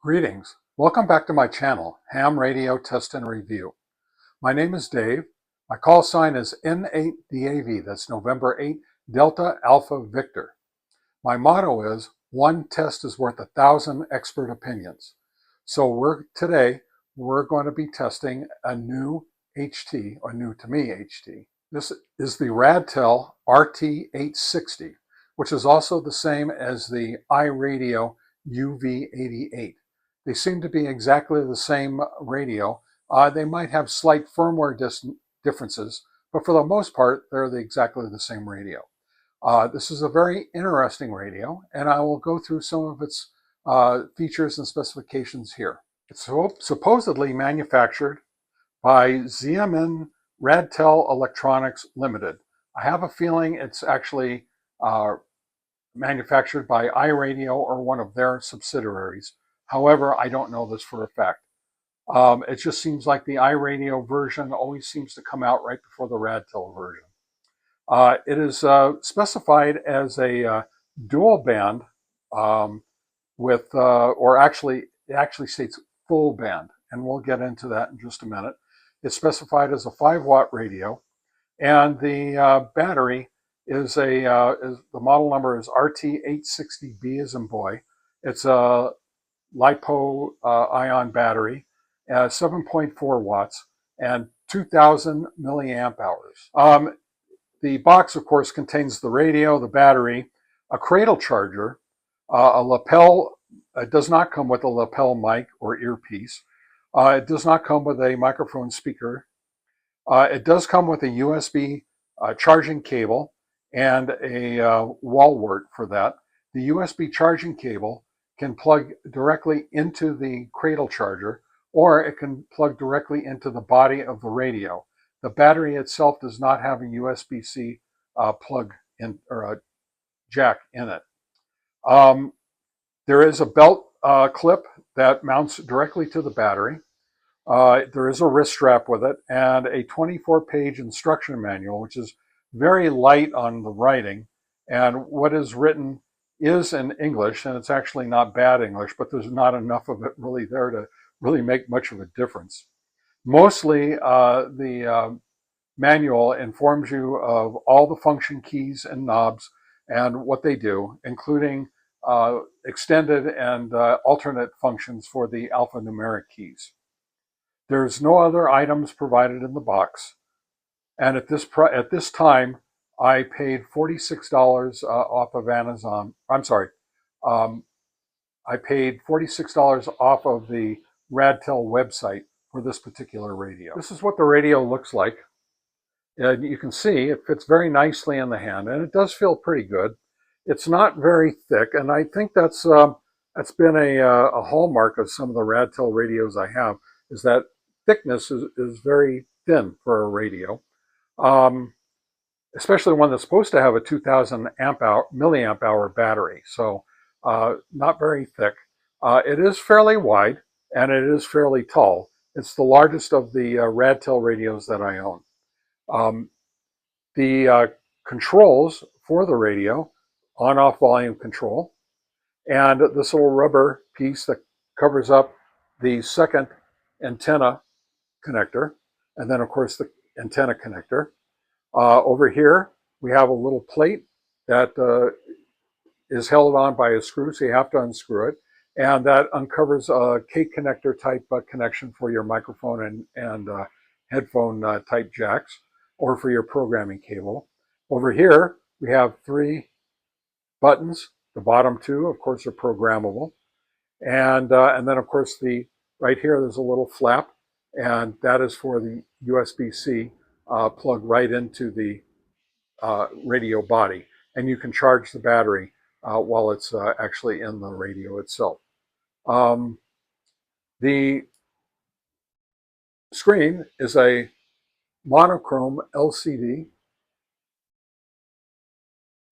Greetings. Welcome back to my channel, Ham Radio Test and Review. My name is Dave. My call sign is N8DAV. That's November 8, Delta Alpha Victor. My motto is, one test is worth 1,000 expert opinions. So today, we're going to be testing a new HT, or new to me HT. This is the Radtel RT-860, which is also the same as the iRadio UV88. They seem to be exactly the same radio. They might have slight firmware differences, but for the most part, they're exactly the same radio. This is a very interesting radio, and I will go through some of its features and specifications here. It's supposedly manufactured by ZMN Radtel Electronics Limited. I have a feeling it's actually manufactured by iRadio or one of their subsidiaries. However, I don't know this for a fact. It just seems like the iRadio version always seems to come out right before the Radtel version. It is specified as a dual band it actually states full band, and we'll get into that in just a minute. It's specified as a 5-watt radio, and the battery is the model number is RT-860B as in boy. It's a lipo-ion battery, 7.4 watts, and 2,000 milliamp hours. The box, of course, contains the radio, the battery, a cradle charger, a lapel. It does not come with a lapel mic or earpiece. It does not come with a microphone speaker. It does come with a USB charging cable and a wall wart for that. The USB charging cable can plug directly into the cradle charger, or it can plug directly into the body of the radio. The battery itself does not have a USB-C plug in or a jack in it. There is a belt clip that mounts directly to the battery. There is a wrist strap with it and a 24-page instruction manual, which is very light on the writing. And what is written is in English, and it's actually not bad English, but there's not enough of it really there to really make much of a difference. Mostly, the manual informs you of all the function keys and knobs and what they do, including extended and alternate functions for the alphanumeric keys. There's no other items provided in the box, and at this time, I paid $46 off of Amazon. I'm sorry, I paid $46 off of the Radtel website for this particular radio. This is what the radio looks like. And you can see it fits very nicely in the hand, and it does feel pretty good. It's not very thick, and I think that's been a hallmark of some of the Radtel radios I have, is that thickness is very thin for a radio, especially one that's supposed to have a 2,000 milliamp hour battery. So not very thick. It is fairly wide, and it is fairly tall. It's the largest of the Radtel radios that I own. The controls for the radio, on-off volume control, and this little rubber piece that covers up the second antenna connector, and then of course the antenna connector. Over here we have a little plate that is held on by a screw, so you have to unscrew it, and that uncovers a K connector type connection for your microphone and headphone type jacks, or for your programming cable. Over here we have 3 buttons. The bottom 2, of course, are programmable, and then of course right here there's a little flap, and that is for the USB-C plug right into the radio body, and you can charge the battery while it's actually in the radio itself. The screen is a monochrome LCD,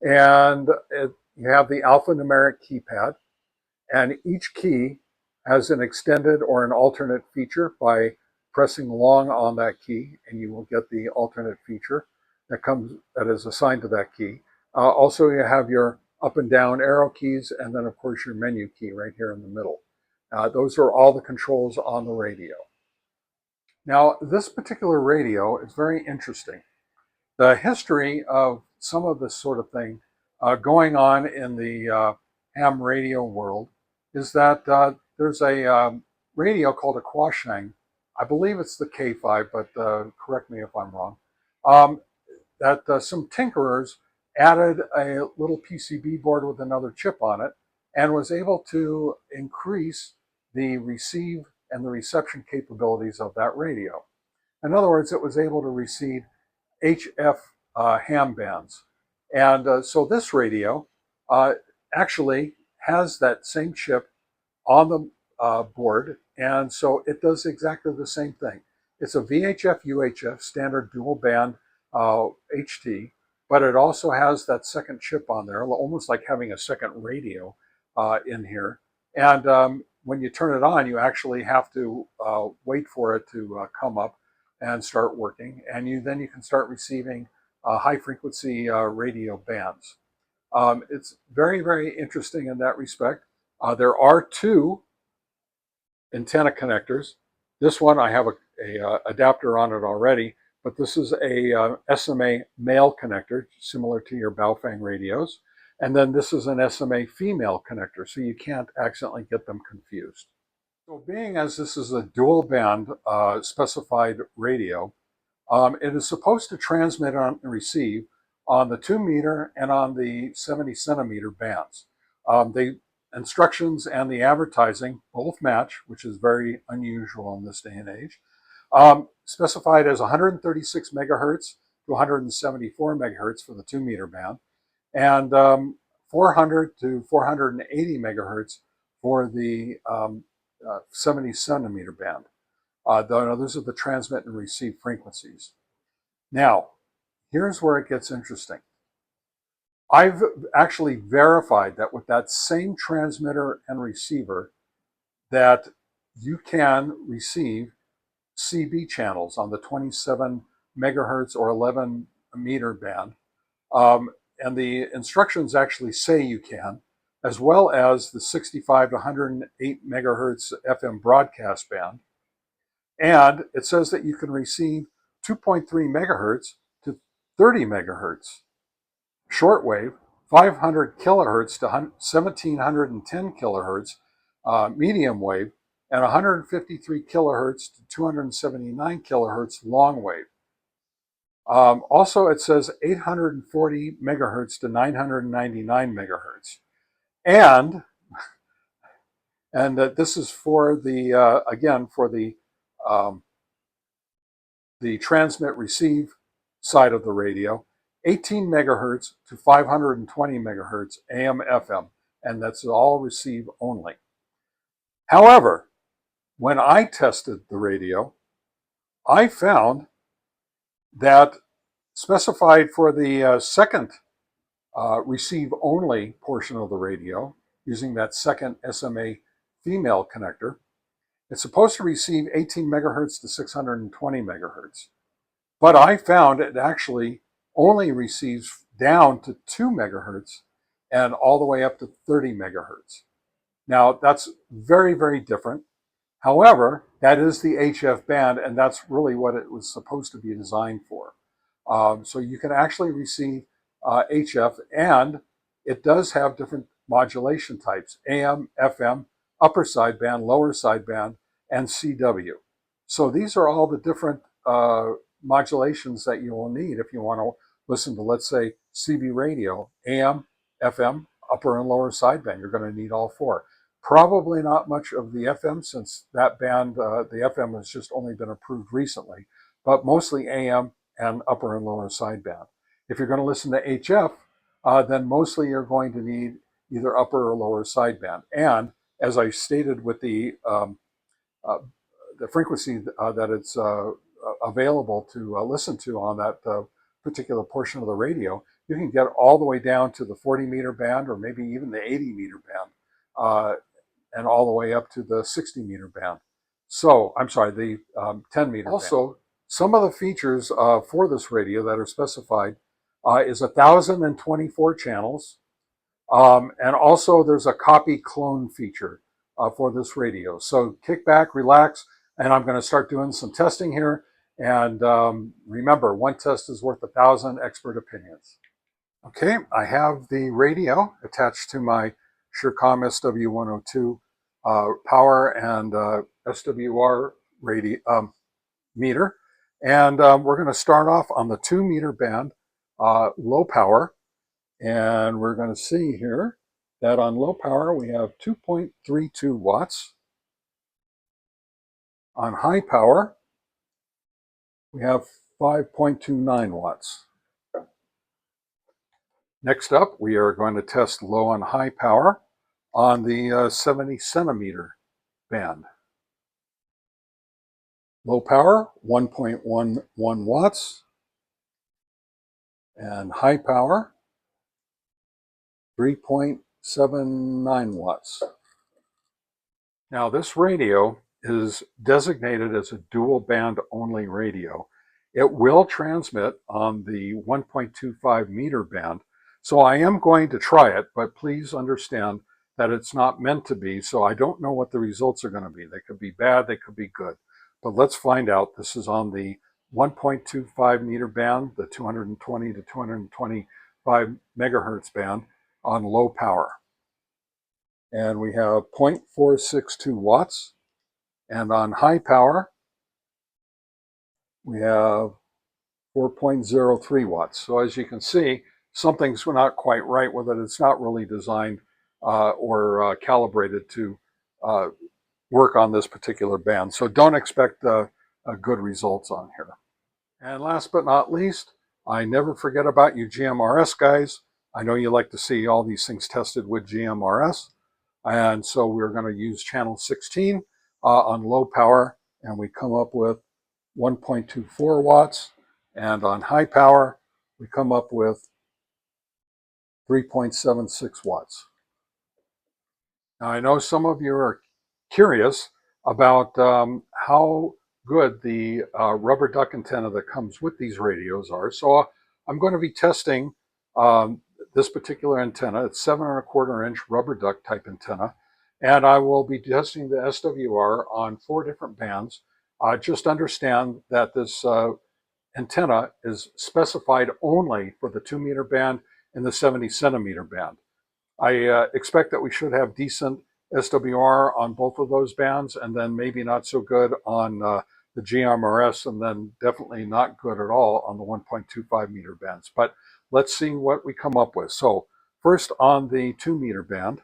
and you have the alphanumeric keypad, and each key has an extended or an alternate feature. By pressing long on that key, and you will get the alternate feature that is assigned to that key. Also, you have your up and down arrow keys, and then of course your menu key right here in the middle. Those are all the controls on the radio. Now, this particular radio is very interesting. The history of some of this sort of thing going on in the ham radio world is that there's a radio called a Quashang. I believe it's the K5, but correct me if I'm wrong. That some tinkerers added a little PCB board with another chip on it and was able to increase the receive and the reception capabilities of that radio. In other words, it was able to receive HF ham bands. And so this radio actually has that same chip on the board, and so it does exactly the same thing. It's a VHF UHF standard dual band HT, but it also has that second chip on there, almost like having a second radio in here. And when you turn it on, you actually have to wait for it to come up and start working, and then you can start receiving high frequency radio bands. It's very, very interesting in that respect. There are two antenna connectors. This one, I have a adapter on it already, but this is a SMA male connector, similar to your Baofeng radios. And then this is an SMA female connector, so you can't accidentally get them confused. So being as this is a dual band specified radio, it is supposed to transmit and receive on the 2 meter and on the 70 centimeter bands. The instructions and the advertising both match, which is very unusual in this day and age. Specified as 136 megahertz to 174 megahertz for the 2 meter band, and 400 to 480 megahertz for the 70 centimeter band. Those are the transmit and receive frequencies. Now, here's where it gets interesting. I've actually verified that with that same transmitter and receiver, that you can receive CB channels on the 27 megahertz or 11 meter band. And the instructions actually say you can, as well as the 65 to 108 megahertz FM broadcast band. And it says that you can receive 2.3 megahertz to 30 megahertz shortwave, 500 kilohertz to 1710 kilohertz medium wave, and 153 kilohertz to 279 kilohertz long wave. Also, it says 840 megahertz to 999 megahertz. And that this is for the, again, for the transmit receive side of the radio, 18 megahertz to 520 megahertz AM FM, and that's all receive only. However, when I tested the radio, I found that specified for the second receive only portion of the radio, using that second SMA female connector, it's supposed to receive 18 megahertz to 620 megahertz. But I found it actually only receives down to 2 megahertz and all the way up to 30 megahertz. Now, that's very, very different. However, that is the HF band, and that's really what it was supposed to be designed for. So you can actually receive HF, and it does have different modulation types: AM, FM, upper sideband, lower sideband, and CW. So these are all the different modulations that you will need if you want to listen to, let's say, CB radio, AM, FM, upper and lower sideband. You're going to need all four. Probably not much of the FM, since that band, the FM has just only been approved recently, but mostly AM and upper and lower sideband. If you're going to listen to HF, then mostly you're going to need either upper or lower sideband. And as I stated with the frequency that it's available to listen to on that particular portion of the radio, you can get all the way down to the 40 meter band, or maybe even the 80 meter band, and all the way up to the 60 meter band. So, I'm sorry, the 10 meter also, band. Some of the features for this radio that are specified is 1,024 channels. And also there's a copy clone feature. for this radio. So kick back, relax, and I'm going to start doing some testing here. And remember, one test is worth 1,000 expert opinions. Okay, I have the radio attached to my Surecom SW102 power and SWR radio meter. And we're going to start off on the 2-meter band, low power. And we're going to see here that on low power we have 2.32 watts. On high power, we have 5.29 watts. Next up, we are going to test low and high power on the 70 centimeter band. Low power, 1.11 watts, and high power, 3.79 watts. Now, this radio is designated as a dual band only radio. It will transmit on the 1.25 meter band. So I am going to try it, but please understand that it's not meant to be. So I don't know what the results are going to be. They could be bad, they could be good. But let's find out. This is on the 1.25 meter band, the 220 to 225 megahertz band on low power. And we have 0.462 watts. And on high power, we have 4.03 watts. So as you can see, something's not quite right with it. It's not really designed or calibrated to work on this particular band. So don't expect good results on here. And last but not least, I never forget about you GMRS guys. I know you like to see all these things tested with GMRS. And so we're going to use channel 16 on low power, and we come up with 1.24 watts. And on high power, we come up with 3.76 watts. Now, I know some of you are curious about how good the rubber duck antenna that comes with these radios are. So I'm going to be testing this particular antenna. It's 7¼ inch rubber duck type antenna. And I will be testing the SWR on 4 different bands. Just understand that this antenna is specified only for the 2-meter band and the 70 centimeter band. I expect that we should have decent SWR on both of those bands, and then maybe not so good on the GMRS, and then definitely not good at all on the 1.25 meter bands. But let's see what we come up with. So first on the 2-meter band,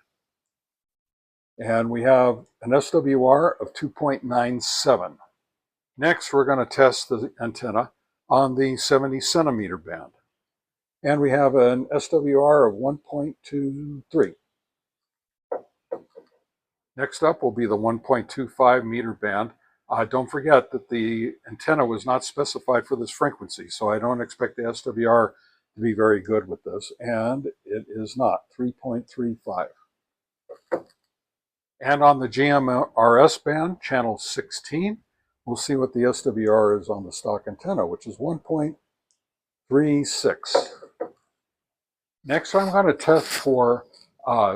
and we have an SWR of 2.97. Next, we're going to test the antenna on the 70 centimeter band. And we have an SWR of 1.23. Next up will be the 1.25 meter band. Don't forget that the antenna was not specified for this frequency, so I don't expect the SWR to be very good with this, and it is not, 3.35. And on the GMRS band, channel 16, we'll see what the SWR is on the stock antenna, which is 1.36. Next, I'm going to test for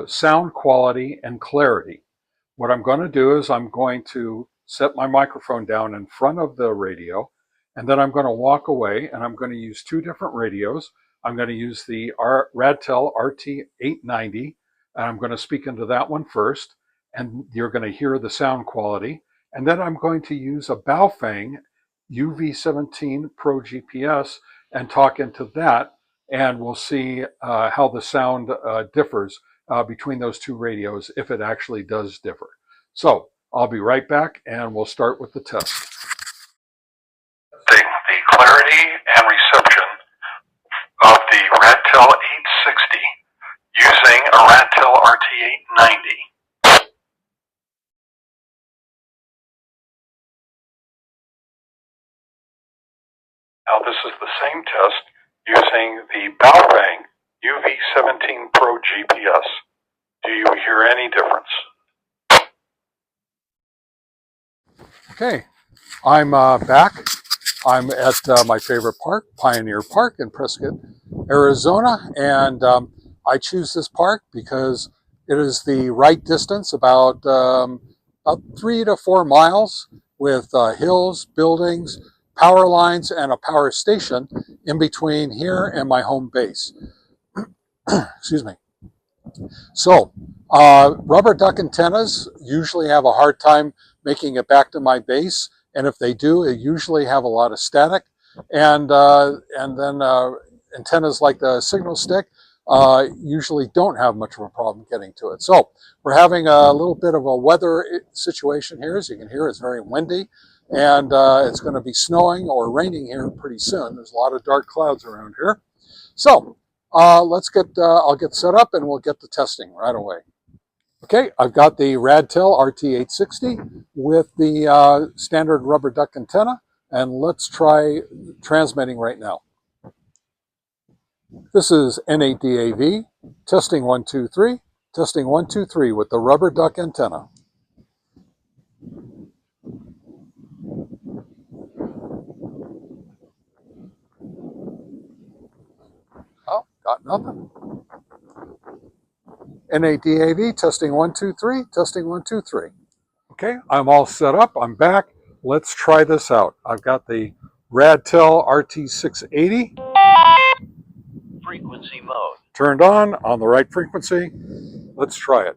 sound quality and clarity. What I'm going to do is I'm going to set my microphone down in front of the radio, and then I'm going to walk away, and I'm going to use 2 different radios. I'm going to use the Radtel RT-860, and I'm going to speak into that one first, and you're going to hear the sound quality. And then I'm going to use a Baofeng UV17 Pro GPS and talk into that, and we'll see how the sound differs between those 2 radios, if it actually does differ. So I'll be right back, and we'll start with the test. The clarity and reception of the Radtel 860 using a Radtel RT-890. Now this is the same test using the Baofeng UV17 Pro GPS. Do you hear any difference? Okay, I'm back. I'm at my favorite park, Pioneer Park in Prescott, Arizona, and I choose this park because It is the right distance, about 3 to 4 miles, with hills, buildings, power lines, and a power station in between here and my home base. Excuse me. So, rubber duck antennas usually have a hard time making it back to my base, and if they do, they usually have a lot of static. And then antennas like the signal stick usually don't have much of a problem getting to it. So we're having a little bit of a weather situation here. As you can hear, it's very windy, and it's going to be snowing or raining here pretty soon. There's a lot of dark clouds around here. So I'll get set up and we'll get to testing right away. Okay, I've got the Radtel RT-860 with the standard rubber duck antenna, and let's try transmitting right now. This is N8DAV, testing 1, 2, 3, testing 1, 2, 3 with the rubber duck antenna. Oh, got nothing. NOAA testing 1, 2, 3, testing 1, 2, 3. Okay, I'm all set up. I'm back. Let's try this out. I've got the Radtel RT-680 frequency mode turned on the right frequency. Let's try it.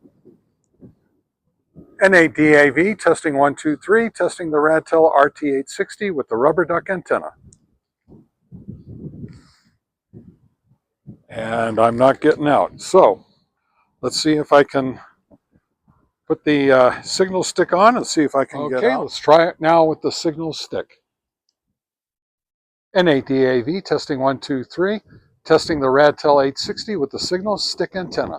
NOAA testing 1, 2, 3, testing the Radtel RT-860 with the rubber duck antenna. And I'm not getting out. So let's see if I can put the signal stick on and see if I can get out. Okay, let's try it now with the signal stick. NOAA testing 1, 2, 3, testing the Radtel 860 with the signal stick antenna.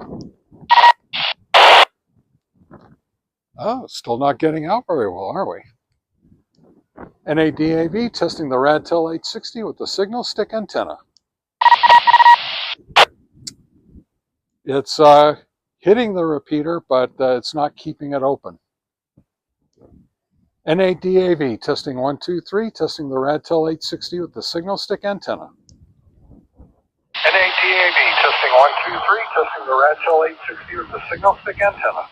Oh, still not getting out very well, are we? NOAA testing the Radtel 860 with the signal stick antenna. It's hitting the repeater, but it's not keeping it open. NOAA testing 1, 2, 3, testing the Radtel 860 with the signal stick antenna. NOAA testing 1, 2, 3, testing the Radtel 860 with the signal stick antenna.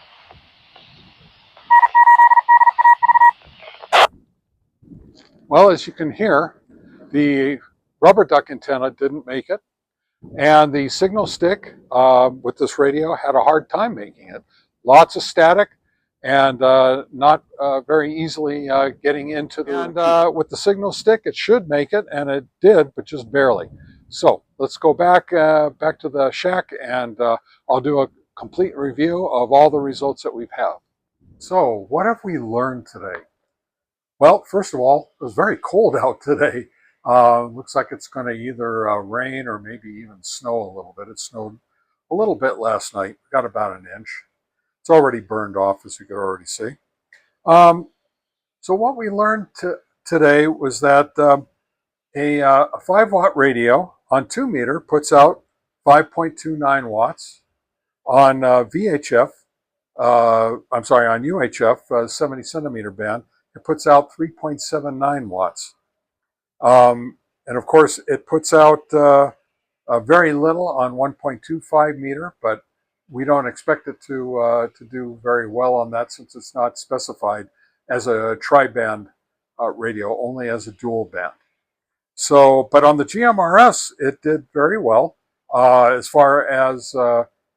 Well, as you can hear, the rubber duck antenna didn't make it, and the signal stick with this radio had a hard time making it. Lots of static, and not very easily getting into the... And with the signal stick, it should make it, and it did, but just barely. So let's go back to the shack, and I'll do a complete review of all the results that we've had. So what have we learned today? Well, first of all, it was very cold out today. Looks like it's going to either rain or maybe even snow a little bit. It snowed a little bit last night, got about an inch. It's already burned off, as you could already see. So what we learned today was that a 5-watt radio on 2 meter puts out 5.29 watts. On VHF, I'm sorry, on UHF, 70 centimeter band, it puts out 3.79 watts. And of course, it puts out very little on 1.25 meter, but we don't expect it to do very well on that, since it's not specified as a tri-band radio, only as a dual band. So, but on the GMRS, it did very well. As far as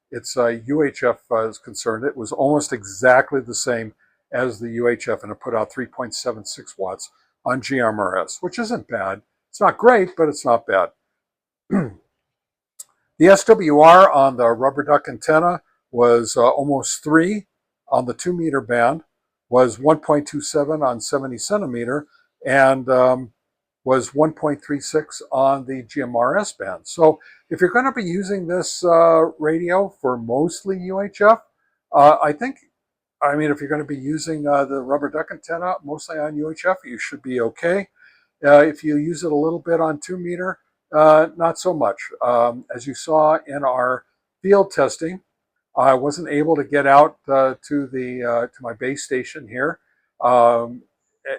its UHF is concerned, it was almost exactly the same as the UHF, and it put out 3.76 watts on GMRS, which isn't bad. It's not great, but it's not bad. The SWR on the rubber duck antenna was almost 3 on the 2 meter band, was 1.27 on 70 centimeter, and was 1.36 on the GMRS band. So if you're going to be using this radio for mostly UHF, I mean, if you're going to be using the rubber duck antenna mostly on UHF, you should be okay. If you use it a little bit on 2 meter, not so much. As you saw in our field testing, I wasn't able to get out to my base station here on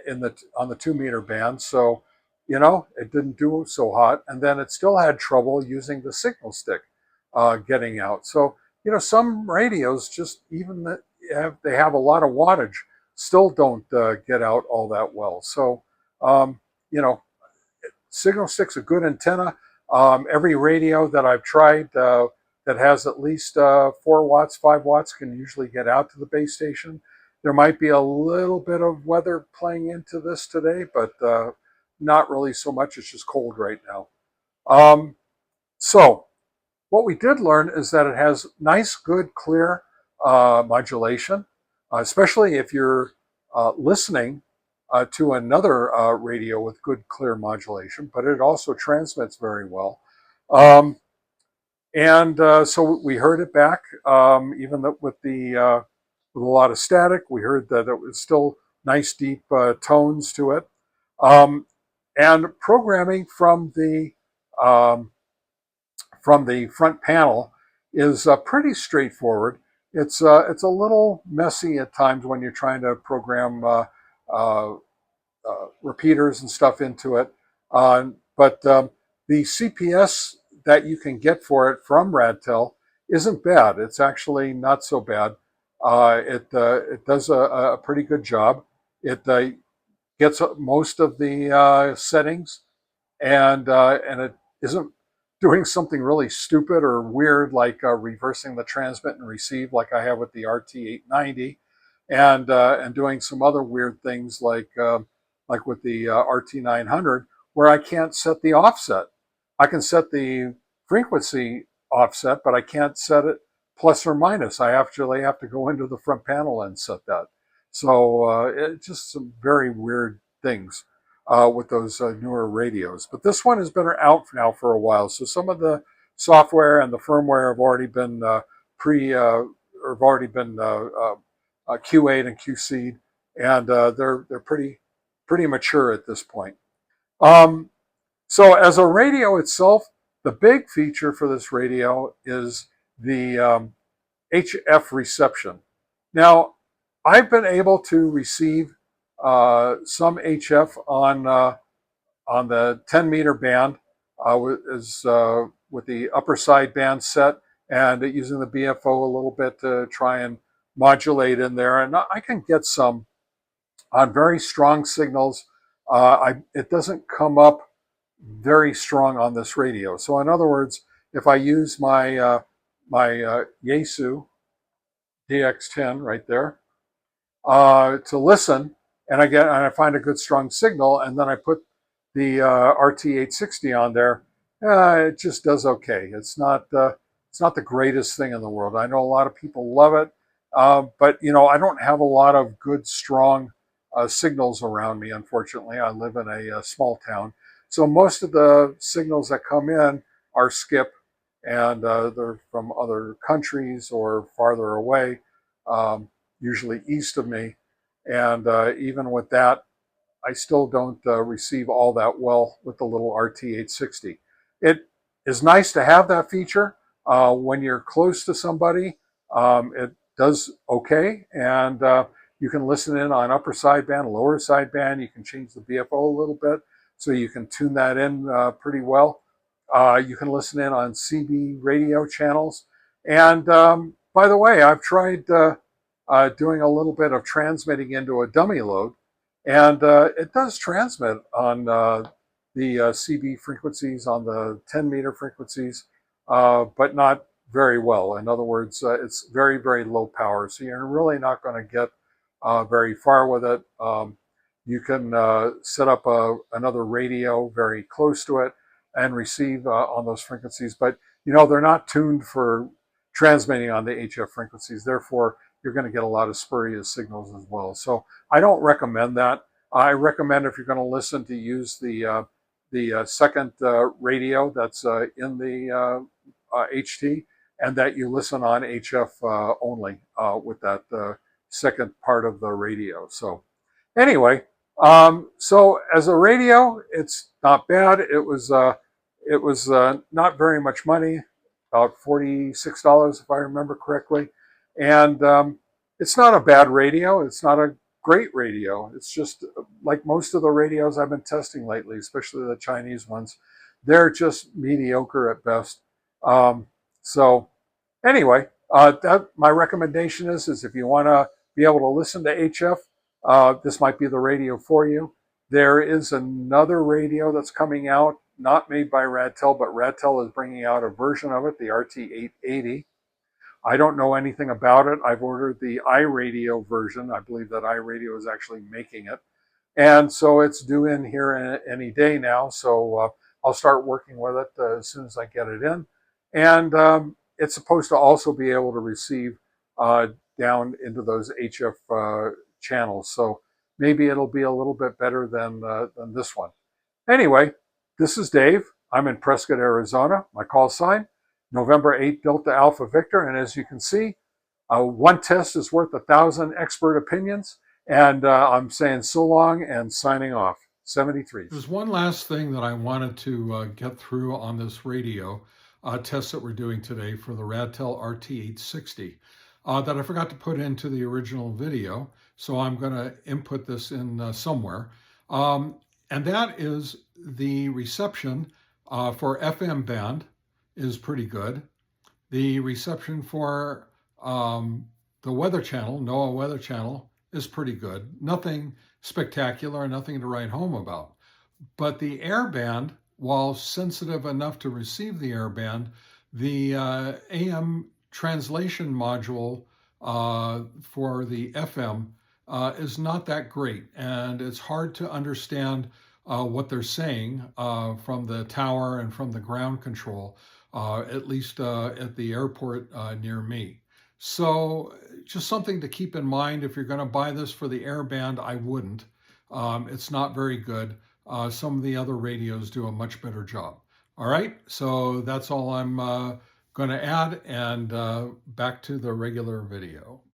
the 2 meter band. So, you know, it didn't do so hot. And then it still had trouble using the signal stick getting out. So some radios just even that they have a lot of wattage still don't get out all that well. So, um, you know, Signal Stick's a good antenna. Every radio that I've tried that has at least 4 watts, 5 watts can usually get out to the base station. There might be a little bit of weather playing into this today, but not really so much. It's just cold right now. Um, so what we did learn is that it has nice, good, clear modulation, especially if you're listening to another radio with good, clear modulation, but it also transmits very well. Um, and so we heard it back, even with a lot of static. We heard that it was still nice, deep tones to it. Um, and programming um, from the front panel is pretty straightforward. It's a little messy at times when you're trying to program uh, repeaters and stuff into it. But the CPS that you can get for it from Radtel isn't bad. It's actually not so bad. It does a pretty good job. It gets most of the settings, and it isn't doing something really stupid or weird like reversing the transmit and receive like I have with the RT-890, and doing some other weird things like with the RT-900 where I can't set the offset. I can set the frequency offset, but I can't set it plus or minus. I actually have to go into the front panel and set that. So it's just some very weird things with those newer radios. But this one has been out now for a while, so some of the software and the firmware have already been or have already been QA'd and QC'd, and they're pretty mature at this point. Um, so as a radio itself, the big feature for this radio is the HF reception. Now, I've been able to receive some HF on the 10-meter band with the upper side band set and using the BFO a little bit to try and modulate in there. And I can get some on very strong signals. It doesn't come up very strong on this radio. So in other words, if I use my Yaesu DX10 right there to listen, and I find a good strong signal, and then I put the RT-860 on there, it just does okay. It's not the greatest thing in the world. I know a lot of people love it, but I don't have a lot of good strong signals around me. Unfortunately, I live in a small town, so most of the signals that come in are skip, and they're from other countries or farther away. Usually east of me. And even with that, I still don't receive all that well with the little RT-860. It is nice to have that feature when you're close to somebody. It does okay, and you can listen in on upper sideband, lower sideband. You can change the BFO a little bit, so you can tune that in pretty well. You can listen in on CB radio channels. And by the way, I've tried doing a little bit of transmitting into a dummy load, and it does transmit on the CB frequencies, on the 10-meter frequencies, but not very well. In other words, it's very, very low power, so you're really not going to get very far with it. You can set up another radio very close to it and receive on those frequencies, but they're not tuned for transmitting on the HF frequencies. Therefore, you're going to get a lot of spurious signals as well. So I don't recommend that. I recommend, if you're going to listen, to use the second radio that's in the HT, and that you listen on HF only with that second part of the radio. So anyway, so as a radio, it's not bad. It was not very much money, about $46 if I remember correctly, and it's not a bad radio. It's not a great radio. It's just like most of the radios I've been testing lately, especially the Chinese ones. They're just mediocre at best. So anyway, My recommendation is if you want to be able to listen to HF, this might be the radio for you. There is another radio that's coming out, not made by Radtel, but Radtel is bringing out a version of it, the RT-880. I don't know anything about it. I've ordered the iRadio version. I believe that iRadio is actually making it. And so it's due in here any day now. So I'll start working with it as soon as I get it in. And it's supposed to also be able to receive down into those HF channels. So maybe it'll be a little bit better than this one. Anyway, this is Dave. I'm in Prescott, Arizona. My call sign, November 8 Delta Alpha Victor. And as you can see, one test is worth 1,000 expert opinions. And I'm saying so long and signing off. 73. There's one last thing that I wanted to get through on this radio test that we're doing today for the Radtel RT-860 that I forgot to put into the original video. So I'm going to input this in somewhere. And that is the reception for FM band is pretty good. The reception for the Weather Channel, NOAA Weather Channel, is pretty good. Nothing spectacular, nothing to write home about. But the airband, while sensitive enough to receive the airband, the AM translation module for the FM is not that great. And it's hard to understand what they're saying from the tower and from the ground control, at least at the airport near me. So just something to keep in mind. If you're going to buy this for the airband, I wouldn't. It's not very good. Some of the other radios do a much better job. All right, so that's all I'm going to add, and back to the regular video.